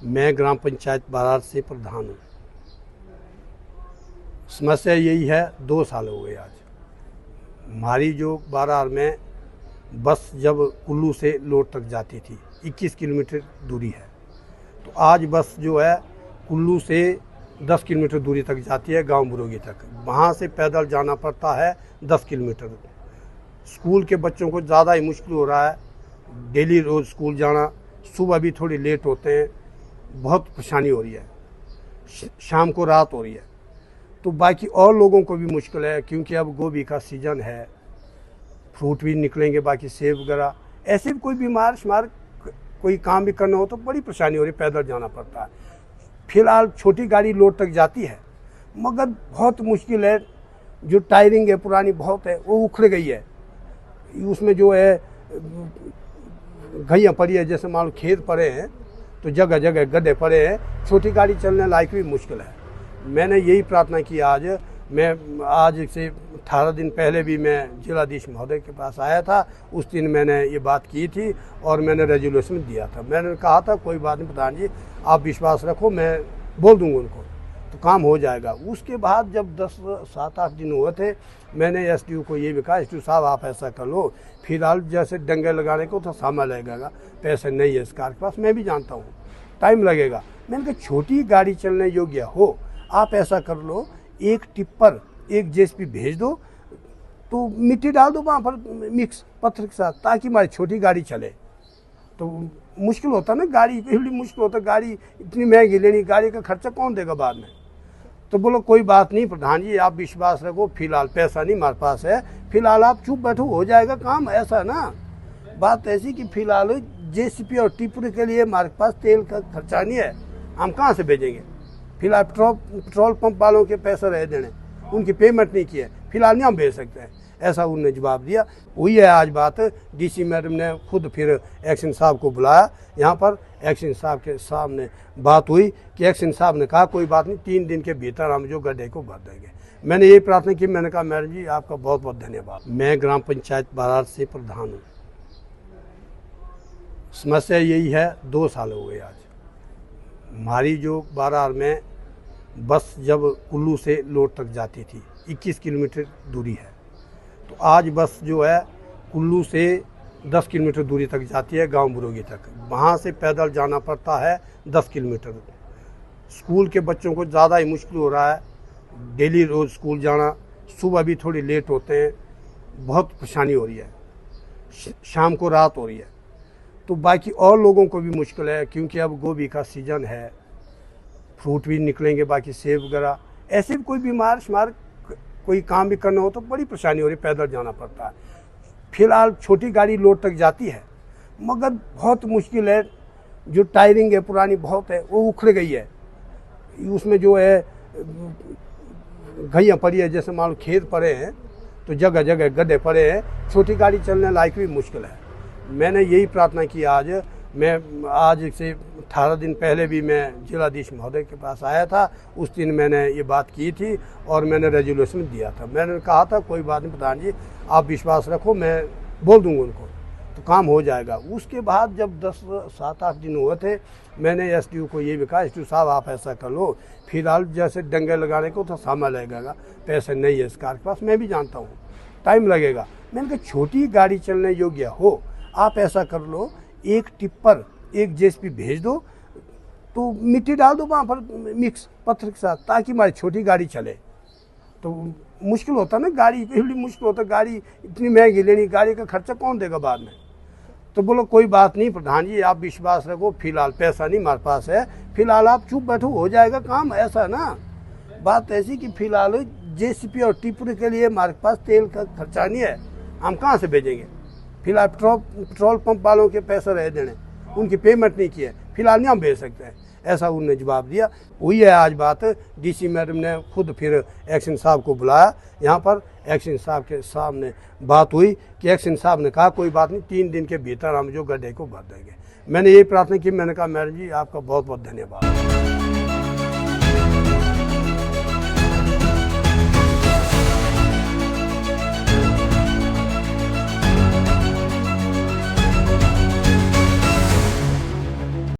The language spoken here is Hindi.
मैं ग्राम पंचायत बारार से प्रधान हूँ। समस्या यही है, 2 साल हो गए आज। हमारी जो बारार में बस जब कुल्लू से लोड तक जाती थी, 21 किलोमीटर दूरी है, तो आज बस जो है कुल्लू से 10 किलोमीटर दूरी तक जाती है, गांव बुरोगी तक। वहाँ से पैदल जाना पड़ता है 10 किलोमीटर। स्कूल के बच्चों को ज़्यादा ही मुश्किल हो रहा है, डेली रोज़ स्कूल जाना। सुबह भी थोड़ी लेट होते हैं, बहुत परेशानी हो रही है। शाम को रात हो रही है, तो बाकी और लोगों को भी मुश्किल है, क्योंकि अब गोभी का सीज़न है, फ्रूट भी निकलेंगे, बाकी सेब वगैरह। ऐसे भी कोई बीमार शिमार कोई काम भी करना हो तो बड़ी परेशानी हो रही है, पैदल जाना पड़ता है। फिलहाल छोटी गाड़ी लोड तक जाती है, मगर बहुत मुश्किल है। जो टायरिंग है पुरानी बहुत है, वो उखड़ गई है। उसमें जो है घइयाँ पड़ी है, जैसे मान लो खेत पड़े हैं तो जगह जगह गड्ढे पड़े हैं। छोटी गाड़ी चलने लायक भी मुश्किल है। मैंने यही प्रार्थना की आज से 18 दिन पहले भी मैं जिलाधीश महोदय के पास आया था। उस दिन मैंने ये बात की थी और मैंने रेजोल्यूशन दिया था। मैंने कहा था कोई बात नहीं प्रधान जी, आप विश्वास रखो, मैं बोल दूंगा उनको तो काम हो जाएगा। उसके बाद जब 7-8 दिन हुए थे, मैंने एसडीओ को ये भी कहा, एसडीओ साहब आप ऐसा कर लो, फिलहाल जैसे डंगे लगाने को तो समय लगेगा, पैसे नहीं है सरकार के पास, मैं भी जानता हूँ टाइम लगेगा। मैंने कहा छोटी गाड़ी चलने योग्य हो, आप ऐसा कर लो, एक टिप्पर एक जेसीबी भेज दो, तो मिट्टी डाल दो वहाँ पर मिक्स पत्थर के साथ, ताकि हमारी छोटी गाड़ी चले। तो मुश्किल होता ना, गाड़ी के लिए मुश्किल होता, गाड़ी इतनी महंगी लेनी, गाड़ी का खर्चा कौन देगा बाद में। तो बोलो कोई बात नहीं प्रधान जी, आप विश्वास रखो, फिलहाल पैसा नहीं हमारे पास है, फिलहाल आप चुप बैठो, हो जाएगा काम। ऐसा ना, बात ऐसी कि फिलहाल जेसीबी और टिप्पर के लिए हमारे पास तेल का खर्चा नहीं है, हम कहाँ से भेजेंगे। फिलहाल पेट्रोल पंप वालों के पैसे रह देने, उनकी पेमेंट नहीं की है, फिलहाल नहीं हम भेज सकते हैं, ऐसा उन्होंने जवाब दिया। हुई है आज बात, डीसी मैडम ने खुद फिर एक्शन साहब को बुलाया यहाँ पर। एक्शन साहब के सामने बात हुई कि एक्शन साहब ने कहा कोई बात नहीं, 3 दिन के भीतर हम जो गड्ढे को भर देंगे। मैंने ये प्रार्थना की, मैंने कहा मैडम जी आपका बहुत बहुत धन्यवाद। मैं ग्राम पंचायत बारार से प्रधान हूँ। समस्या यही है, 2 साल हो गए आज। हमारी जो बारार में बस जब कुल्लू से लोड तक जाती थी, 21 किलोमीटर दूरी है, तो आज बस जो है कुल्लू से 10 किलोमीटर दूरी तक जाती है, गांव बुरोगी तक। वहाँ से पैदल जाना पड़ता है 10 किलोमीटर। स्कूल के बच्चों को ज़्यादा ही मुश्किल हो रहा है, डेली रोज़ स्कूल जाना। सुबह भी थोड़ी लेट होते हैं, बहुत परेशानी हो रही है। शाम को रात हो रही है, तो बाकी और लोगों को भी मुश्किल है, क्योंकि अब गोभी का सीज़न है, फ्रूट भी निकलेंगे, बाकी सेब वगैरह। ऐसे भी कोई बीमार शिमार कोई काम भी करना हो तो बड़ी परेशानी हो रही है, पैदल जाना पड़ता है। फिलहाल छोटी गाड़ी लोड तक जाती है, मगर बहुत मुश्किल है। जो टायरिंग है पुरानी बहुत है, वो उखड़ गई है। उसमें जो है घइयाँ पड़ी है, जैसे मान लो खेत पड़े हैं तो जगह जगह गड्ढे पड़े हैं। छोटी गाड़ी चलने लायक भी मुश्किल है। मैंने यही प्रार्थना की आज से 18 दिन पहले भी मैं जिलाधीश महोदय के पास आया था। उस दिन मैंने ये बात की थी और मैंने रेजोल्यूशन दिया था। मैंने कहा था कोई बात नहीं प्रधान जी, आप विश्वास रखो, मैं बोल दूंगा उनको तो काम हो जाएगा। उसके बाद जब 7-8 दिन हुए थे, मैंने एसडीओ को ये भी कहा, एसडीओ साहब आप ऐसा कर लो, फिलहाल जैसे डंगे लगाने को तो समय लगेगा, पैसे नहीं है सरकार के पास, मैं भी जानता हूँ टाइम लगेगा। मैंने कहा छोटी गाड़ी चलने योग्य हो, आप ऐसा कर लो, एक टिप्पर एक जेसीबी भेज दो, तो मिट्टी डाल दो वहाँ पर मिक्स पत्थर के साथ, ताकि हमारी छोटी गाड़ी चले। तो मुश्किल होता ना, गाड़ी के लिए मुश्किल होता, गाड़ी इतनी महंगी लेनी, गाड़ी का खर्चा कौन देगा बाद में। तो बोलो कोई बात नहीं प्रधान जी, आप विश्वास रखो, फिलहाल पैसा नहीं हमारे पास है, फिलहाल आप चुप बैठो, हो जाएगा काम। ऐसा ना, बात ऐसी कि फिलहाल जेसीबी और टिप्पर के लिए हमारे पास तेल का खर्चा नहीं है, हम कहाँ से भेजेंगे। फिलहाल पेट्रोल पंप वालों के पैसे रह देने, उनकी पेमेंट नहीं की है, फिलहाल नहीं हम भेज सकते हैं, ऐसा उन्होंने जवाब दिया। हुई है आज बात, डीसी मैडम ने खुद फिर एक्शन साहब को बुलाया यहाँ पर। एक्शन साहब के सामने बात हुई कि एक्शन साहब ने कहा कोई बात नहीं, 3 दिन के भीतर हम जो गड्ढे को भर देंगे। मैंने ये प्रार्थना की, मैंने कहा मैडम जी आपका बहुत बहुत धन्यवाद।